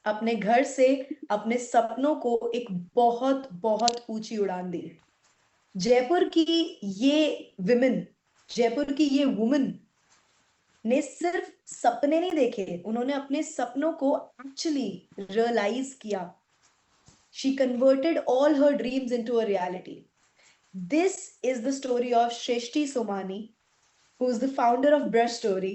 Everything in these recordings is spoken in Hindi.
अपने घर से अपने सपनों को एक बहुत बहुत ऊंची उड़ान दी। जयपुर की ये विमेन, जयपुर की ये वुमन ने सिर्फ सपने नहीं देखे, उन्होंने अपने सपनों को एक्चुअली रियलाइज किया। She converted all her dreams into a reality. This is the story of Shreshthi Somani, who is the founder of Brush Story,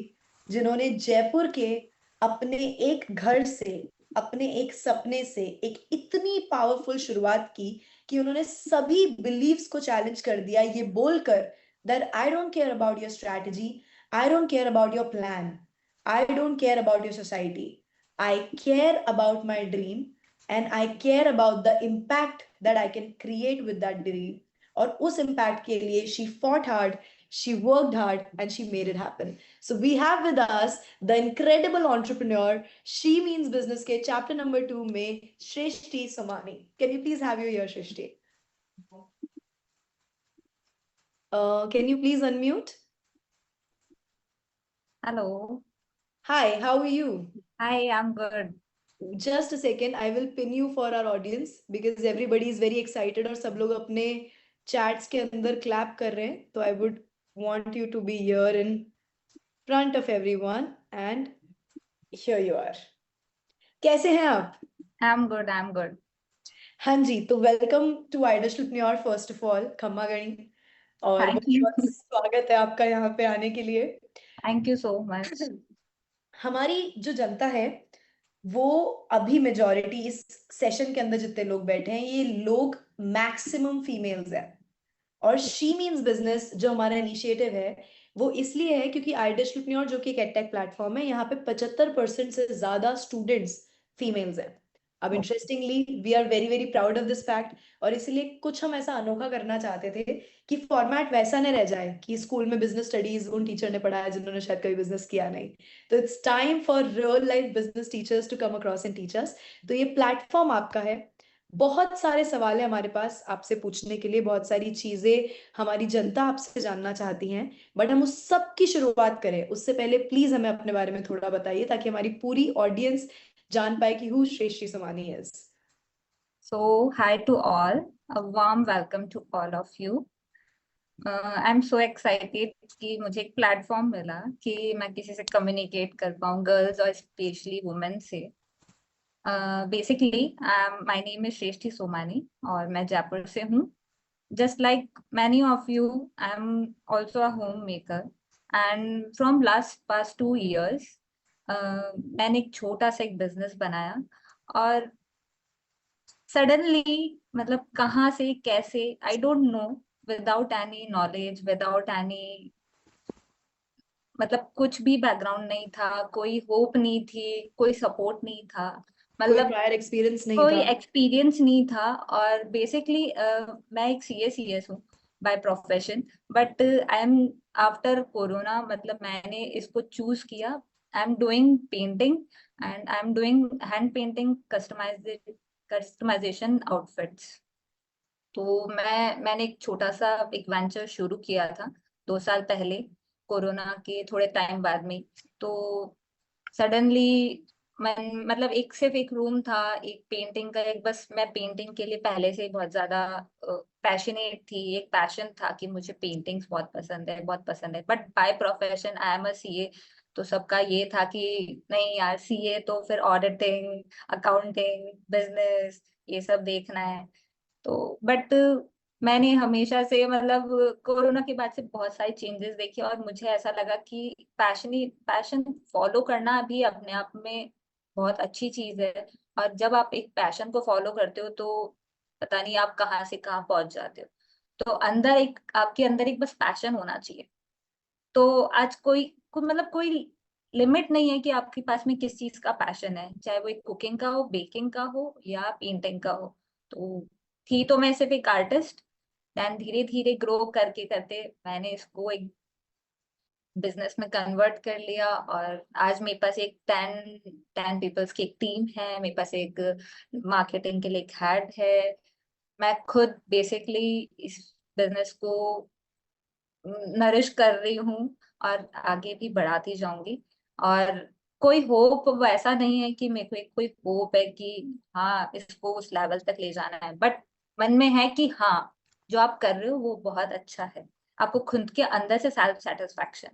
जिन्होंने जयपुर के अपने एक घर से, अपने एक सपने से एक इतनी पावरफुल शुरुआत की कि उन्होंने सभी बिलीव्स को चैलेंज कर दिया, ये बोलकर that I don't care about your strategy, I don't care about your plan, I don't care about your society, I care about my dream and I care about the impact that I can create with that dream. और उस इम्पैक्ट के लिए she fought hard, she worked hard, and she made it happen. So we have with us the incredible entrepreneur, She Means Business के chapter number 2 में Shrishti Somani. Can you please have you here, Shrishti? Can you please unmute? Hello. Hi, how are you? Hi, I'm good. Just a second, I will pin you for our audience because everybody is very excited और सब लोग अपने chats के अंदर clap कर रहे हैं, तो I would want you to be here in front of everyone, and here you are. कैसे हैं आप? I'm good. I'm good. हाँ जी, तो welcome to Idolpreneur first of all, खम्मा गणी, और Thank बहुत you. बहुत स्वागत है आपका यहाँ पे आने के लिए। Thank you so much. हमारी जो जनता है वो अभी मेजॉरिटी इस सेशन के अंदर जितने लोग बैठे हैं, ये लोग मैक्सिमम फीमेल्स हैं। और शी मीन्स बिजनेस जो हमारा इनिशिएटिव है वो इसलिए है क्योंकि आइडलप्रेन्योर जो कि एक एडटेक प्लेटफॉर्म है, यहाँ पे 75% से ज्यादा स्टूडेंट्स फीमेल्स हैं। अब interestingly we are very very proud of this fact, और इसीलिए कुछ हम ऐसा अनोखा करना चाहते थे कि फॉर्मेट वैसा न रह जाए कि स्कूल में बिजनेस स्टडीज उन टीचर ने पढ़ाया जिन्होंने शायद कभी बिजनेस किया नहीं। तो it's time for real life business teachers to come across and teachers. तो ये प्लेटफॉर्म आपका है। बहुत सारे सवाल है हमारे पास आपसे पूछने के लिए, बहुत सारी चीजें हमारी जनता आपसे जानना चाहती हैं, बट हम उस सब की शुरुआत करें उससे पहले प्लीज हमें अपने बारे में थोड़ा बताइए ताकि हमारी पूरी ऑडियंस जान पाए कि who Shreshthi Somani is. So, hi to all. A warm welcome to all of you. I'm so excited कि मुझे एक प्लेटफॉर्म मिला कि मैं किसी से कम्युनिकेट कर पाऊँ, गर्ल्स और स्पेशली वुमेन से। Basically my name is Shreshthi Somani और मैं जयपुर से हूँ। Just like many of you, I'm also a homemaker, and from past 2 years, मैंने एक छोटा सा एक बिजनेस बनाया और सडनली मतलब कहाँ से कैसे I don't know, without any knowledge, without any मतलब कुछ भी बैकग्राउंड नहीं था, कोई होप नहीं थी, कोई सपोर्ट नहीं था, कोई मतलब प्रायर एक्सपीरियंस नहीं कोई था। एक्सपीरियंस नहीं था। और बेसिकली मैं एक सीएस हूँ by profession, but I am after corona मतलब मैंने इसको चूज किया। I am doing painting and I am doing hand painting customization outfits. तो मैंने एक छोटा सा एक वेंचर शुरू किया था 2 साल पहले, कोरोना के थोड़े टाइम बाद में। तो सडनली मैं मतलब एक सिर्फ एक रूम था, एक पेंटिंग का, एक बस मैं पेंटिंग के लिए पहले से ही बहुत ज्यादा पैशनेट थी, एक पैशन था कि मुझे पेंटिंग्स बहुत पसंद है, बहुत पसंद है। But by profession I am a CA, तो सबका ये था कि नहीं यार सीए तो फिर ऑडिटिंग, अकाउंटिंग, बिजनेस ये सब देखना है। तो बट मैंने हमेशा से मतलब कोरोना के बाद से बहुत सारी चेंजेस देखी और मुझे ऐसा लगा कि पैशन फॉलो करना भी अपने आप में बहुत अच्छी चीज है। और जब आप एक पैशन को फॉलो करते हो तो पता नहीं आप कहाँ से कहाँ पहुंच जाते हो। तो अंदर एक आपके अंदर एक बस पैशन होना चाहिए। तो आज मतलब कोई लिमिट नहीं है कि आपके पास में किस चीज का पैशन है, चाहे वो एक कुकिंग का हो, बेकिंग का हो या पेंटिंग का हो। तो थी तो मैं सिर्फ एक आर्टिस्ट, देन धीरे धीरे ग्रो करके करते मैंने इसको एक बिजनेस में कन्वर्ट कर लिया। और आज मेरे पास एक 10 पीपल्स की एक टीम है, मेरे पास एक मार्केटिंग के लिए एक हेड है। मैं खुद बेसिकली इस बिजनेस को नरिश कर रही हूँ और आगे भी बढ़ाती जाऊंगी। और कोई होप वैसा नहीं है कि मेरे को एक कोई होप है कि हाँ इसको उस लेवल तक ले जाना है, बट मन में है कि हाँ जो आप कर रहे हो वो बहुत अच्छा है, आपको खुद के अंदर से सेल्फ सेटिस्फैक्शन है।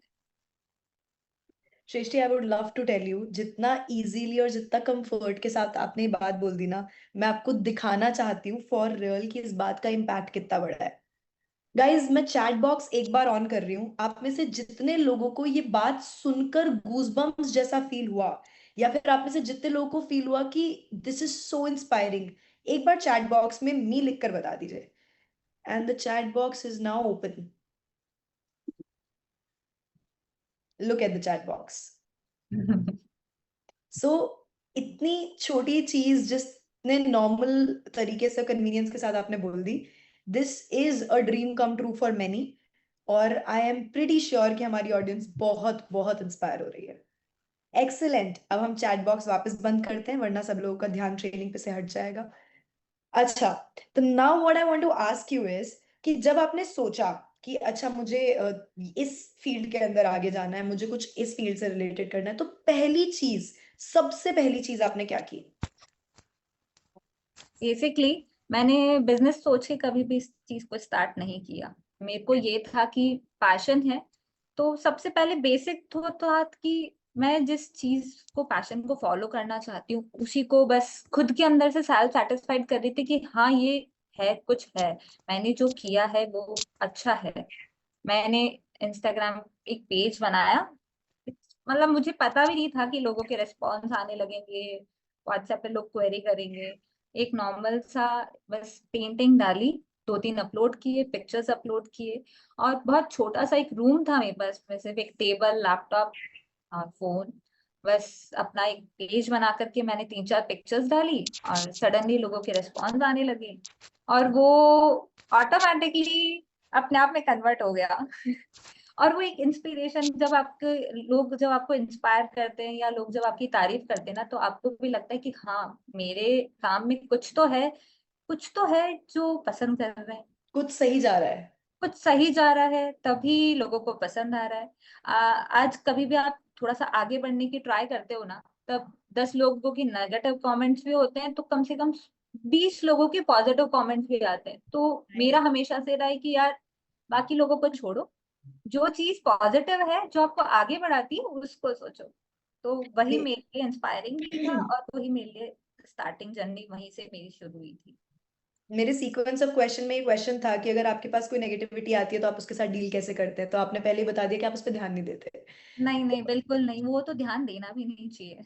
Srishti, I would love to tell you, जितना इजीली और जितना कंफर्ट के साथ आपने ये बात बोल दी ना, मैं आपको दिखाना चाहती हूँ फॉर रियल कि इस बात का इम्पैक्ट कितना बड़ा है। गाइज, मैं चैट बॉक्स एक बार ऑन कर रही हूँ। आप में से जितने लोगों को ये बात सुनकर गूजबम्स जैसा फील हुआ, या फिर आप में से जितने लोगों को फील हुआ कि दिस इज सो इंस्पायरिंग, एक बार चैट बॉक्स में मी लिख कर बता दीजिए। And the chat box is now open. Look at the chat box. So इतनी छोटी चीज जिसने नॉर्मल तरीके से कन्वीनियंस के साथ आपने बोल दी, this is a dream come true for many. और आई एम प्रिटी श्योर कि हमारी ऑडियंस बहुत बहुत इंस्पायर हो रही है। एक्सेलेंट। अब हम चैट बॉक्स वापस बंद करते हैं, वरना सब लोगों का ध्यान ट्रेनिंग पे से हट जाएगा। अच्छा, तो now what I want to ask you is कि जब आपने सोचा कि अच्छा मुझे इस फील्ड के अंदर आगे जाना है, मुझे कुछ इस फील्ड से रिलेटेड करना है, तो पहली चीज, सबसे पहली चीज आपने क्या की? बेसिकली मैंने बिजनेस सोच के कभी भी इस चीज को स्टार्ट नहीं किया। मेरे को ये था कि पैशन है, तो सबसे पहले बेसिक तो था कि मैं जिस चीज को पैशन को फॉलो करना चाहती हूँ उसी को बस खुद के अंदर से सेल्फ सेटिस्फाइड कर रही थी कि हाँ ये है, कुछ है, मैंने जो किया है वो अच्छा है। मैंने इंस्टाग्राम एक पेज बनाया, मतलब मुझे पता भी नहीं था कि लोगों के रिस्पॉन्स आने लगेंगे, व्हाट्सएप पे लोग क्वेरी करेंगे। एक नॉर्मल सा बस पेंटिंग डाली, 2-3 अपलोड किए, पिक्चर्स अपलोड किए, और बहुत छोटा सा एक रूम था मेरे पास में, सिर्फ एक टेबल, लैपटॉप और फोन, बस अपना एक पेज बना करके मैंने 3-4 पिक्चर्स डाली और सडनली लोगों के रिस्पॉन्स आने लगे, और वो ऑटोमेटिकली अपने आप में कन्वर्ट हो गया। और वो एक इंस्पिरेशन, जब आपके लोग जब आपको इंस्पायर करते हैं या लोग जब आपकी तारीफ करते हैं ना, तो आपको भी लगता है कि हाँ मेरे काम में कुछ तो है, कुछ तो है जो पसंद कर रहे हैं, कुछ सही जा रहा है। कुछ सही जा रहा है, तभी लोगों को पसंद आ रहा है। आज कभी भी आप थोड़ा सा आगे बढ़ने की ट्राई करते हो ना, तब 10 लोगों की नेगेटिव कमेंट्स भी होते हैं, तो कम से कम 20 लोगों के पॉजिटिव कमेंट्स भी आते हैं। तो मेरा Right. हमेशा से रहा है कि यार बाकी लोगों को छोड़ो, जो चीज पॉजिटिव है जो आपको आगे बढ़ाती है उसको सोचो। तो वही मे- मेरे लिए इंस्पायरिंग भी था, और वही मेरे लिए स्टार्टिंग जर्नी वहीं से मेरी शुरू हुई थी। मेरे सीक्वेंस ऑफ क्वेश्चन में ये क्वेश्चन था कि अगर आपके पास कोई नेगेटिविटी आती है तो आप उसके साथ डील कैसे करते हैं, तो आपने पहले ही बता दिया कि आप उस पर ध्यान नहीं देते। नहीं नहीं, बिल्कुल नहीं, वो तो ध्यान देना भी नहीं चाहिए।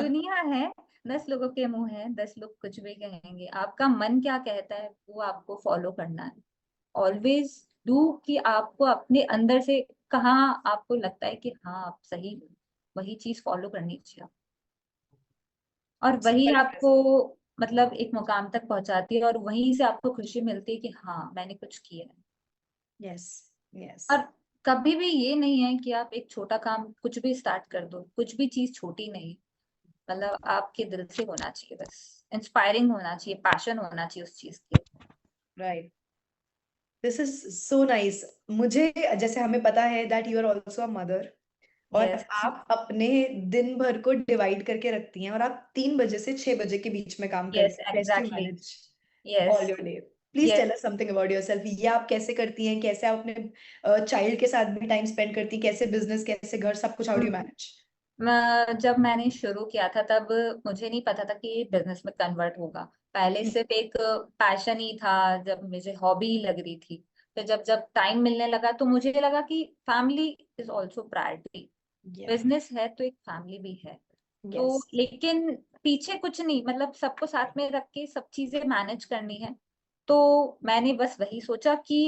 दुनिया है, 10 लोगों के मुंह है, 10 लोग कुछ भी कहेंगे, आपका मन क्या कहता है वो आपको फॉलो करना है। ऑलवेज डू कि आपको अपने अंदर से कहाँ आपको लगता है कि हाँ आप सही हो, वही चीज फॉलो करनी चाहिए, और वही सिंपल आपको मतलब एक मुकाम तक पहुंचाती है, और वहीं से आपको खुशी मिलती है कि हाँ मैंने कुछ किया है। Yes, yes. और कभी भी ये नहीं है कि आप एक छोटा काम कुछ भी स्टार्ट कर दो, कुछ भी चीज छोटी नहीं, मतलब आपके दिल से होना चाहिए, बस इंस्पायरिंग होना चाहिए, पैशन होना चाहिए उस चीज के। Right. This is so nice. मुझे, जैसे हमें पता है that you are also a mother, और यस आप अपने दिन भर को डिवाइड करके रखती हैं, और आप 3 बजे से 6 बजे के बीच में काम यस करती हैं just to exactly. Manage yes all your day. Please tell yes. Us something about yourself. ये आप कैसे करती हैं? कैसे आप अपने चाइल्ड के साथ भी टाइम स्पेंड करती हैं? कैसे बिजनेस, कैसे घर, सब कुछ हाउ डू यू मैनेज? जब मैंने शुरू किया था तब मुझे नहीं पता था कि ये बिजनेस में कन्वर्ट होगा। पहले सिर्फ एक पैशन ही था, जब मुझे हॉबी ही लग रही थी। फिर जब जब टाइम मिलने लगा तो मुझे लगा कि फैमिली इज ऑल्सो प्रायोरिटी, या, बिजनेस है तो एक फैमिली भी है। तो यस। लेकिन पीछे कुछ नहीं, मतलब सबको साथ में रख के सब चीजें मैनेज करनी है। तो मैंने बस वही सोचा कि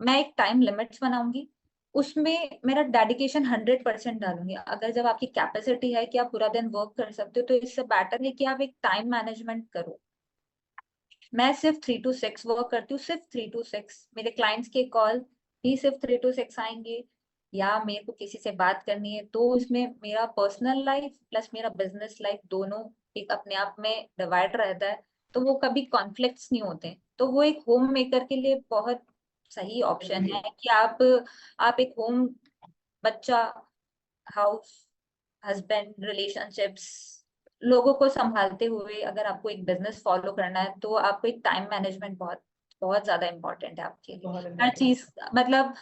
मैं एक टाइम लिमिट्स बनाऊंगी, उसमें मेरा डेडिकेशन 100% डालूंगी। अगर जब आपकी कैपेसिटी है कि आप पूरा दिन वर्क कर सकते हो, तो इससे बेटर है कि आप एक टाइम मैनेजमेंट करो। मैं सिर्फ 3 to 6 वर्क करती हूँ, सिर्फ 3 to 6। मेरे क्लाइंट्स के कॉल भी सिर्फ 3 to 6 आएंगे, या मेरे को किसी से बात करनी है तो उसमें मेरा पर्सनल लाइफ प्लस मेरा बिजनेस लाइफ दोनों एक अपने आप में डिवाइड रहता है, तो वो कभी कॉन्फ्लिक्ट्स नहीं होते। तो वो एक होम मेकर के लिए बहुत सही ऑप्शन है कि आप एक होम, बच्चा, हाउस, हस्बैंड रिलेशनशिप्स, लोगों को संभालते हुए अगर आपको एक बिजनेस फॉलो करना है तो आपको एक टाइम मैनेजमेंट बहुत बहुत ज्यादा इम्पोर्टेंट है आपके लिए। बहुत हर इम्पोर्टेंट। चीज मतलब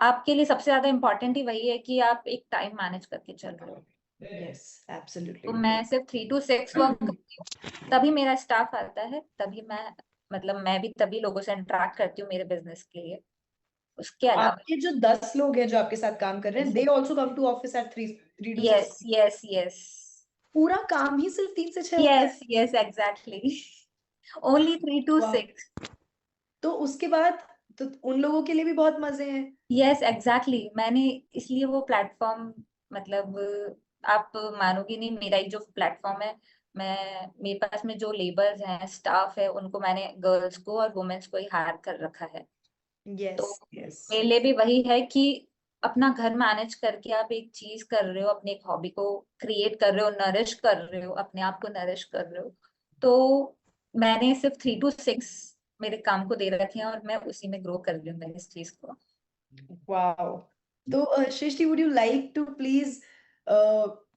आपके लिए सबसे ज्यादा इम्पोर्टेंट ही वही है कि आप एक टाइम मैनेज करके चल रहे हो। यस, तो एब्सोल्युटली। मैं सिर्फ 3 to 6 वर्क करती हूँ, तभी मेरा स्टाफ आता है, तभी मैं मतलब मैं भी तभी लोगों से इंटरेक्ट करती हूँ मेरे बिजनेस के लिए। उसके अलावा आपके जो 10 लोग हैं जो आपके साथ काम कर रहे हैं, they also come to office at 3 to 6? Yes yes yes पूरा काम ही सिर्फ 3 से 6 होता है? Yes yes exactly. Only 3 to 6। तो उसके बाद तो उन लोगों के लिए भी बहुत मजे हैं। यस एग्जैक्टली, मैंने इसलिए वो प्लेटफॉर्म मतलब आप मानोगे नहीं, मेरा एक जो प्लेटफॉर्म है, मैं मेरे पास में जो लेबर्स हैं, स्टाफ है, उनको मैंने गर्ल्स को और वुमेन्स को ही हायर कर रखा है। यस, तो यस। मेरे लिए भी वही है कि अपना घर मैनेज करके आप एक चीज कर रहे हो, अपने एक हॉबी को क्रिएट कर रहे हो, नरिश कर रहे हो, अपने आप को नरिश कर रहे हो। तो मैंने सिर्फ 3 to 6 मेरे काम को दे रखे हैं और मैं उसी में ग्रो कर रही हूँ मैं इस चीज को। वाओ। तो Srishti, would you like to please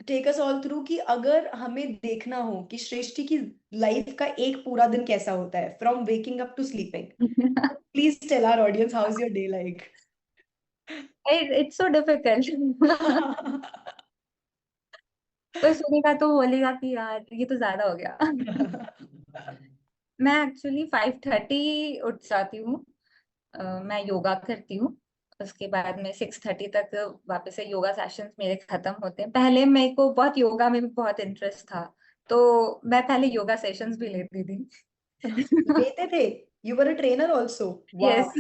take us all through कि अगर हमें देखना हो कि सृष्टि की लाइफ का एक पूरा दिन कैसा होता है, from waking up to sleeping, please tell our audience how is your day like? It's so difficult. कोई सुनेगा तो बोलेगा कि यार ये तो ज्यादा हो गया। मैं एक्चुअली 5:30 उठ जाती हूँ। मैं योगा करती हूँ। उसके बाद में 6:30 तक वापस से योगा सेशंस मेरे खत्म होते हैं। पहले मेरे को बहुत योगा में भी बहुत इंटरेस्ट था, तो मैं पहले योगा सेशंस भी लेती थी। लेते थे? You were a trainer also? Wow. Yes,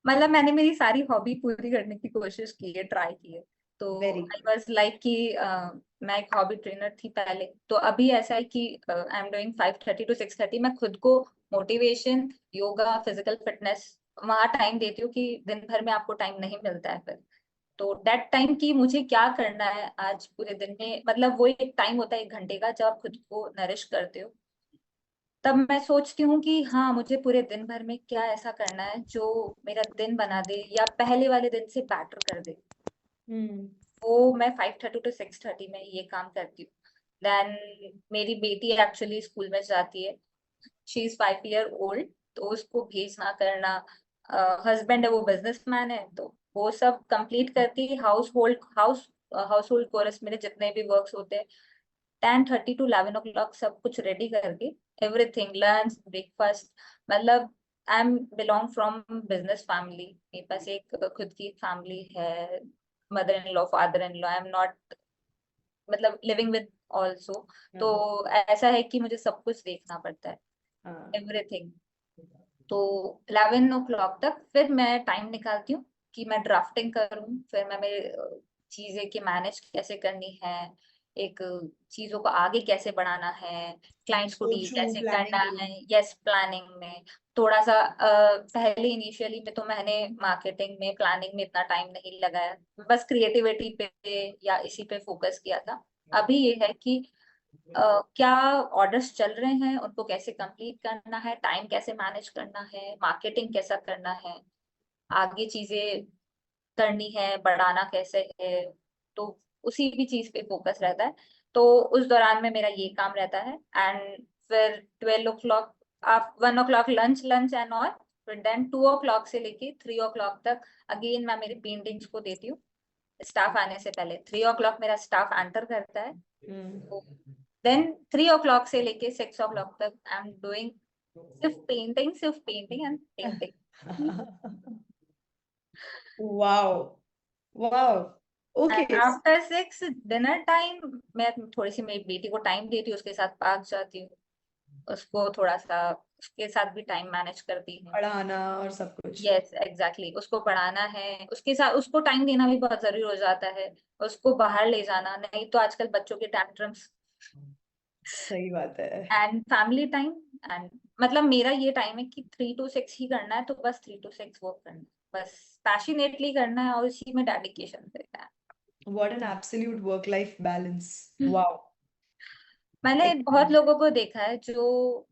मतलब मैंने मेरी सारी हॉबी पूरी करने की कोशिश की है, ट्राई की है। तो very I good. Was like कि मैं एक हॉबी ट्रेनर थी पहले, तो अभी ऐसा है कि आई एम डूइंग 5:30 to 6:30। मैं खुद को मोटिवेशन, योगा, फिजिकल फिटनेस वहां टाइम देती हूँ कि दिन भर में आपको टाइम नहीं मिलता है फिर। तो दैट टाइम की मुझे क्या करना है आज पूरे दिन में, मतलब वो एक टाइम होता है 1 घंटे का जब आप खुद को नरिश करते हो। तब मैं सोचती हूँ कि हाँ, मुझे पूरे दिन भर में क्या ऐसा करना है जो मेरा दिन बना दे या पहले वाले दिन से बेटर कर दे। हम्म। वो मैं 5:30 to 6:30 में ये काम करती हूँ। देन मेरी बेटी एक्चुअली स्कूल में जाती है, शी इज 5 year old, तो उसको भेजना करना, हस्बैंड है वो बिजनेसमैन है, तो वो सब कंप्लीट करती है। हाउस होल्ड कोर्स मेरे जितने भी वर्क्स होते हैं, 10:30 to 11 o'clock सब कुछ रेडी करके, एवरीथिंग, लंच, ब्रेकफास्ट, मतलब I am belong from business family. मेरे पास एक खुद की फैमिली है, mother in law, father in law, I am not मतलब लिविंग विद ऑल्सो। तो हाँ, ऐसा है कि मुझे सब कुछ देखना पड़ता है, हाँ। एवरीथिंग। तो 11 o'clock तक फिर मैं टाइम निकालती हूँ कि मैं ड्राफ्टिंग करूँ, फिर मैं मेरे चीजें की मैनेज कैसे करनी है, एक चीजों को आगे कैसे बढ़ाना है, क्लाइंट्स को डील सोचूं, कैसे करना प्लानिंग करूं। है। यस, प्लानिंग में थोड़ा सा पहले इनिशियली में तो मैंने मार्केटिंग में, प्लानिंग में इतना टाइम नहीं लगाया, बस क्रिएटिविटी पे या इसी पे फोकस किया था। अभी ये है कि क्या ऑर्डर्स चल रहे हैं, उनको कैसे कंप्लीट करना है, टाइम कैसे मैनेज करना है, मार्केटिंग कैसा करना है, आगे चीजें करनी है, बढ़ाना कैसे है। तो उसी भी चीज पे फोकस रहता है। तो उस दौरान में मेरा ये काम रहता है। एंड फिर 12 o'clock, आप 1 o'clock lunch lunch and all, फिर देन 2 o'clock से लेके 3 o'clock तक अगेन मैं मेरी पेंटिंग्स को देती हूँ। स्टाफ आने से पहले 3 o'clock मेरा स्टाफ एंटर करता है। हम्म। देन 3 o'clock से लेके 6 o'clock तक आई एम डूइंग सिर्फ painting and painting. Wow, wow. Okay. And after 6 dinner time, मैं थोड़ी सी मेरी बेटी को टाइम देती हूँ, उसके साथ पार्क जाती हूँ, उसको थोड़ा सा उसके साथ भी टाइम मैनेज करती हूँ। पढ़ाना और सब कुछ। यस एग्जैक्टली, उसको पढ़ाना है, उसके साथ उसको टाइम देना भी बहुत जरूरी हो जाता है, उसको बाहर ले जाना, नहीं तो आजकल बच्चों के टैंट्रम्स। सही बात है। एंड फैमिली टाइम, एंड मतलब मेरा ये टाइम है कि 3 to 6 ही करना है, तो बस 3 to 6 वर्क करना है, बस पैशनेटली करना है और उसी में डेडिकेशन देना what an absolute work life balance. है। वाओ। मैंने बहुत लोगों को देखा है जो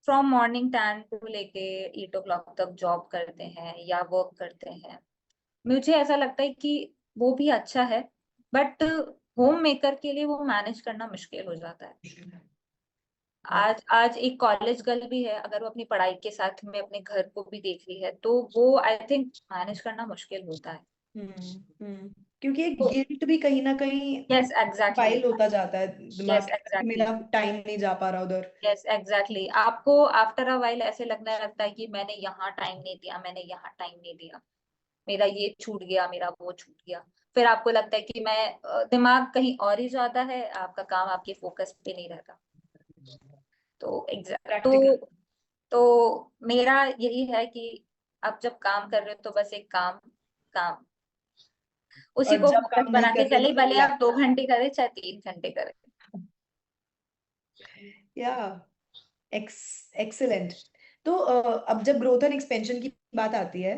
फ्रॉम मॉर्निंग 10 टू लेके 8 o'clock तक जॉब करते हैं या वर्क करते हैं। मुझे ऐसा लगता है कि वो भी अच्छा है, बट होम मेकर के लिए वो मैनेज करना मुश्किल हो जाता है। आज एक कॉलेज गर्ल भी है, अगर वो अपनी पढ़ाई के साथ में अपने घर को भी देख रही है तो वो आई थिंक मैनेज करना मुश्किल होता है। क्योंकि एक तो गिल्ट भी कहीं ना कहीं यस एग्जैक्टली, फाइल होता जाता है दिमाग यस के, कि एग्जैक्टली, मेरा टाइम नहीं जा पा रहा उधर। यस एग्जैक्टली, आपको आफ्टर अ वाइल ऐसे लगने लगता है कि मैंने यहाँ टाइम नहीं दिया, मैंने यहाँ टाइम नहीं दिया, मेरा ये छूट गया, मेरा वो छूट गया। फिर आपको लगता है कि मैं दिमाग कहीं और ही जाता है, आपका काम आपके फोकस पे नहीं रहता। तो एग्जैक्ट प्रैक्टिकल। तो मेरा यही है कि आप जब काम कर रहे हो तो बस एक काम, काम उसी और को जब फोकस काम नहीं बना कर के रहे हो चले, तो भले आप रिलैक्स। 2 घंटे करें चाहे 3 घंटे करें। या एक्सेलेंट। तो अब जब ग्रोथ एंड एक्सपेंशन की बात आती है,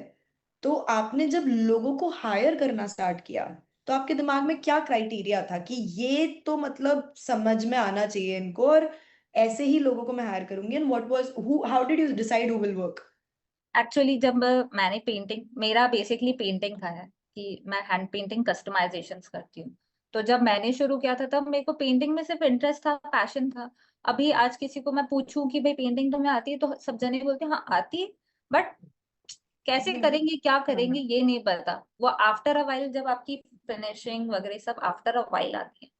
तो आपने जब लोगों को हायर करना स्टार्ट किया, तो आपके दिमाग में क्या क्राइटेरिया था कि ये तो मतलब समझ में आना चाहिए इनको, और ऐसे ही लोगों को मैं हायर करूंगी? And what was, who, how did you decide who will work? Actually जब मैंने पेंटिंग, मेरा बेसिकली पेंटिंग का है कि मैं हैंड पेंटिंग कस्टमाइजेशंस करती हूँ। तो जब मैंने शुरू किया था तब मेरे को पेंटिंग में सिर्फ इंटरेस्ट था, पैशन था। अभी आज किसी को मैं पूछूं कि भाई पेंटिंग तुम्हें आती है, तो सब जने बोलते हैं हाँ आती है, बट कैसे करेंगे, क्या करेंगे, ये नहीं पता। वो आफ्टर अ वाइल जब आपकी फिनिशिंग वगैरह सब आफ्टर अ वाइल आती है।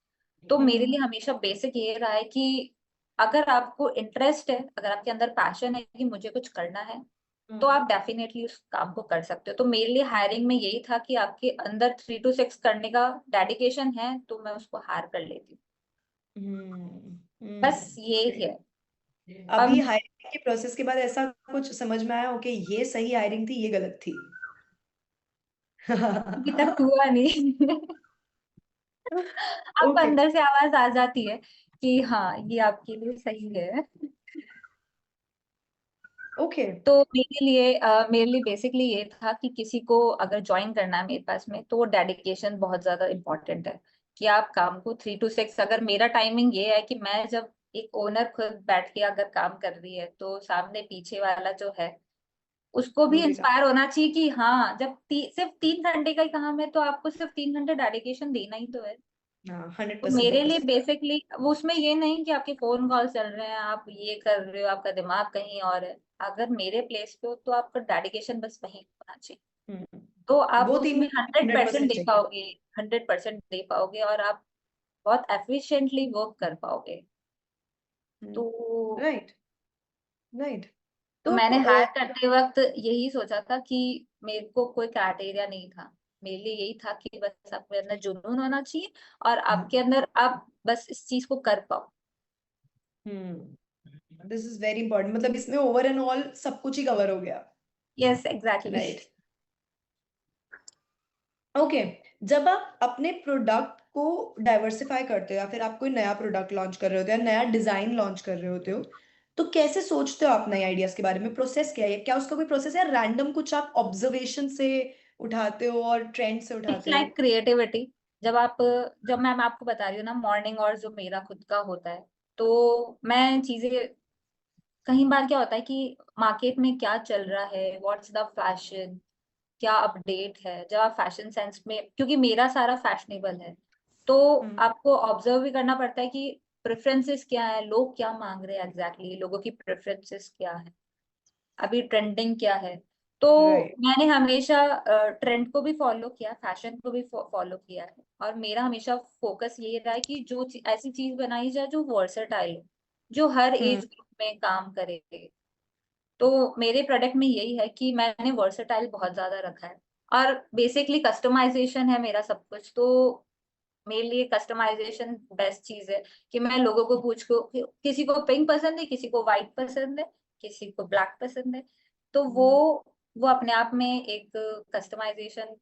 तो मेरे लिए हमेशा बेसिक ये रहा है कि अगर आपको इंटरेस्ट है, अगर आपके अंदर पैशन है कि मुझे कुछ करना है, तो आप डेफिनेटली उस काम को कर सकते हो। तो मेरे लिए हायरिंग में यही था कि आपके अंदर 3 to 6 करने का डेडिकेशन है, तो मैं उसको हायर कर लेती हूँ। बस ये है। अभी अब हायरिंग के प्रोसेस के बाद ऐसा कुछ समझ में आया, ओके ये सही हायरिंग थी, ये गलत थी? अभी तक हुआ नहीं। आपको ओके। अंदर से आवाज आ जाती है कि हाँ ये आपके लिए सही है। ओके। तो मेरे लिए बेसिकली ये था कि किसी को अगर ज्वाइन करना है मेरे पास में, तो वो डेडिकेशन बहुत ज्यादा इम्पोर्टेंट है। कि आप काम को 3 to 6, अगर मेरा टाइमिंग ये है कि मैं जब एक ओनर खुद बैठ के अगर काम कर रही है, तो सामने पीछे वाला जो है उसको भी वो भी काम। इंस्पायर होना चाहिए कि हाँ जब सिर्फ 3 घंटे का ही काम है, तो आपको सिर्फ 3 घंटे डेडिकेशन देना ही तो है। हाँ, 100% मेरे लिए फोकस। बेसिकली वो उसमें ये नहीं कि आपके फोन कॉल चल रहे हैं, आप ये कर रहे हो, आपका दिमाग कहीं और है। अगर मेरे प्लेस पे हो तो आपका डेडिकेशन बस वहीं होना चाहिए। तो आप वो तीन उसमें हंड्रेड हंड्रेड परसेंट परसेंट दे चाहिए। पाओगे, 100% दे पाओगे, और आप बहुत एफिशिएंटली वर्क कर पाओगे। तो राइट। राइट। तो तो मैंने हायर करते वक्त यही सोचा था कि मेरे को कोई क्राइटेरिया नहीं था। मेरे लिए यही था कि बस आपके अंदर जुनून होना चाहिए, और आपके अंदर आप बस इस चीज को कर पाओ। दिस इज वेरी इंपॉर्टेंट, मतलब इसमें ओवर एंड ऑल सब कुछ ही कवर हो गया। Yes exactly. राइट। ओके। जब आप अपने प्रोडक्ट को डाइवर्सिफाई करते हो, या फिर आप कोई नया प्रोडक्ट लॉन्च कर रहे होते हो या नया डिजाइन लॉन्च कर रहे होते हो, तो कैसे सोचते हो आप नए आइडियाज के बारे में? प्रोसेस क्या है? क्या उसका कोई प्रोसेस है, रैंडम कुछ आप ऑब्जर्वेशन से उठाते हो और ट्रेंड से इट्स उठाते हो? Like creativity. जब मैं आपको बता रही हूँ ना, मॉर्निंग और जो मेरा खुद का होता है, तो मैं चीजें, कई बार क्या होता है कि मार्केट में क्या चल रहा है, व्हाट्स द फैशन, क्या अपडेट है, जब आप फैशन सेंस में, क्योंकि मेरा सारा फैशनेबल है, तो हम्म। आपको ऑब्जर्व भी करना पड़ता है कि प्रेफरेंसेस क्या है, लोग क्या मांग रहे हैं, एग्जैक्टली लोगों की प्रेफरेंसेस क्या है, अभी ट्रेंडिंग क्या है। तो राइट। मैंने हमेशा ट्रेंड को भी फॉलो किया, फैशन को भी फॉलो किया है, और मेरा हमेशा फोकस यही रहा है कि जो ऐसी चीज बनाई जाए जो वर्सेटाइल हो, जो हर हम्म। एज ग्रुप में काम करे। तो मेरे प्रोडक्ट में यही है कि मैंने वर्सेटाइल बहुत ज्यादा रखा है, और बेसिकली कस्टमाइजेशन है मेरा सब कुछ। तो मेरे लिए कस्टमाइजेशन बेस्ट चीज है कि मैं लोगों को पूछ को, किसी को पिंक पसंद है, किसी को व्हाइट पसंद है, किसी को ब्लैक पसंद है, तो वो अपने आप में एक कस्टमाइजेशन,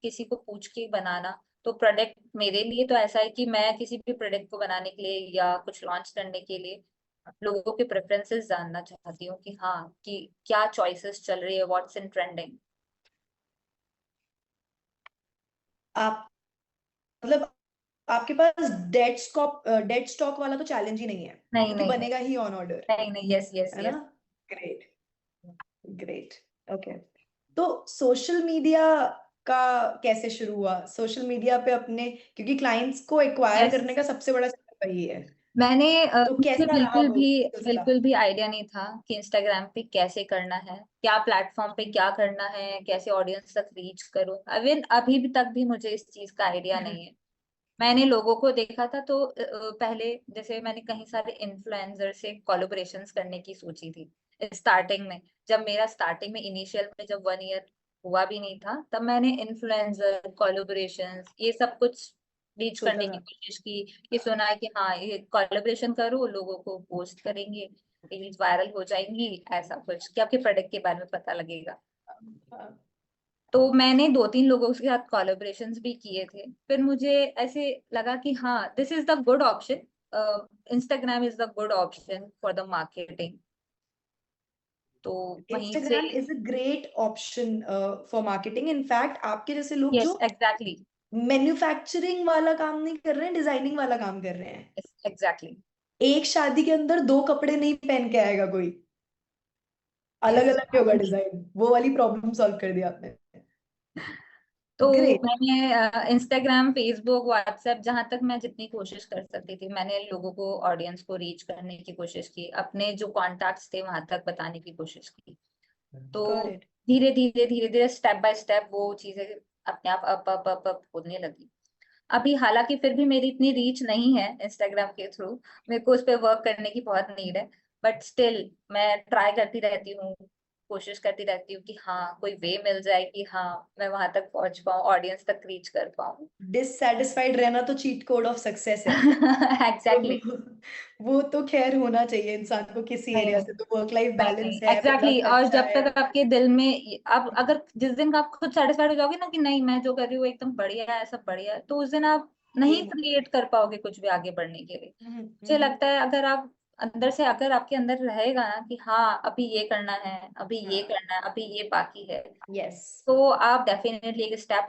किसी को पूछ के बनाना। तो प्रोडक्ट मेरे लिए तो ऐसा है कि मैं किसी भी प्रोडक्ट को बनाने के लिए या कुछ लॉन्च करने के लिए लोगों के प्रेफरेंसेस जानना चाहती हूँ कि हाँ कि क्या चॉइसेस चल रही है, व्हाट्स इन ट्रेंडिंग। आप मतलब आपके पास डेड स्टॉक वाला तो चैलेंज ही नहीं है, नहीं क्योंकि नहीं बनेगा ही ऑन ऑर्डर। नहीं नहीं, यस यस है ना? यस। ग्रेट। ग्रेट। ओके। तो सोशल मीडिया का कैसे शुरू हुआ सोशल मीडिया पे अपने, क्योंकि क्लाइंट्स को एक्वायर यस, करने का सबसे बड़ा step वही है, मैंने तो मुझे कैसा रहा वो सिलसिला? बिल्कुल भी आइडिया नहीं था कि इंस्टाग्राम पे कैसे करना है, क्या प्लेटफॉर्म पे क्या करना है, कैसे ऑडियंस तक रीच करूं। इवन अभी भी तक भी मुझे इस चीज का आइडिया नहीं है। मैंने लोगों को देखा था तो पहले जैसे मैंने कहीं सारे इन्फ्लुएंसर से कोलैबोरेशंस करने की सोची थी स्टार्टिंग में। जब मेरा स्टार्टिंग में इनिशियल में जब 1 ईयर हुआ भी नहीं था, तब मैंने इन्फ्लुएंसर कोलैबोरेशंस ये सब कुछ रीच सोचा करने की था। कोशिश की। ये सुना है कि हाँ ये कोलैबोरेशन करो, लोगों को पोस्ट करेंगे, रील्स वायरल हो जाएंगी, ऐसा कुछ कि आपके प्रोडक्ट के बारे में पता लगेगा। हाँ, तो मैंने 2-3 लोगों के साथ कोलैबोरेशंस भी किए थे। फिर मुझे ऐसे लगा कि हाँ this is the good option, Instagram is the good option for the marketing. तो वहीं से। Instagram is a great option for marketing. In fact आपके जैसे लोग यस जो एग्जैक्टली। मैन्युफैक्चरिंग वाला काम नहीं कर रहे हैं, डिजाइनिंग वाला काम कर रहे हैं, एग्जैक्टली। एक शादी के अंदर दो कपड़े नहीं पहन के आएगा कोई, अलग यस। अलग ही होगा डिजाइन, वो वाली प्रॉब्लम सॉल्व कर दिया आपने। तो ग्रेट। मैंने इंस्टाग्राम, फेसबुक, व्हाट्सएप, जहां तक मैं जितनी कोशिश कर सकती थी मैंने लोगों को, ऑडियंस को रीच करने की कोशिश की, अपने जो कॉन्टैक्ट्स थे वहां तक बताने की कोशिश की। तो गॉट इट। धीरे धीरे स्टेप बाय स्टेप वो चीजें अपने आप अप होने लगी। अभी हालांकि फिर भी मेरी इतनी रीच नहीं है इंस्टाग्राम के थ्रू, मेरे को उस पर वर्क करने की बहुत नीड है। बट स्टिल मैं ट्राई करती रहती हूँ, कोशिश करती रहती हूँ कि हाँ कोई वे मिल जाए कि हाँ मैं वहां तक पहुंच पाऊँ, ऑडियंस तक रीच कर पाऊँ। डिससैटिस्फाइड रहना तो चीट कोड ऑफ सक्सेस है। तो एग्जैक्टली। वो तो खैर होना चाहिए इंसान को किसी नहीं एरिया नहीं से, तो वर्क लाइफ नहीं बैलेंस नहीं है, एग्जैक्टली प्रोडक्ट और अच्छा जब है। तक आपके दिल में आप अगर जिस दिन आप खुद सेटिस्फाइड हो जाओगे ना कि नहीं मैं जो कर रही हूँ एकदम बढ़िया है, सब बढ़िया है, तो उस दिन आप नहीं ये क्रिएट कर पाओगे कुछ भी आगे बढ़ने के लिए। हम्म, मुझे लगता है अगर आप अंदर से, अगर आपके अंदर रहेगा ना कि हाँ अभी ये करना है, अभी ये हाँ, करना है, अभी ये बाकी है, यस। तो आप डेफिनेटली एक स्टेप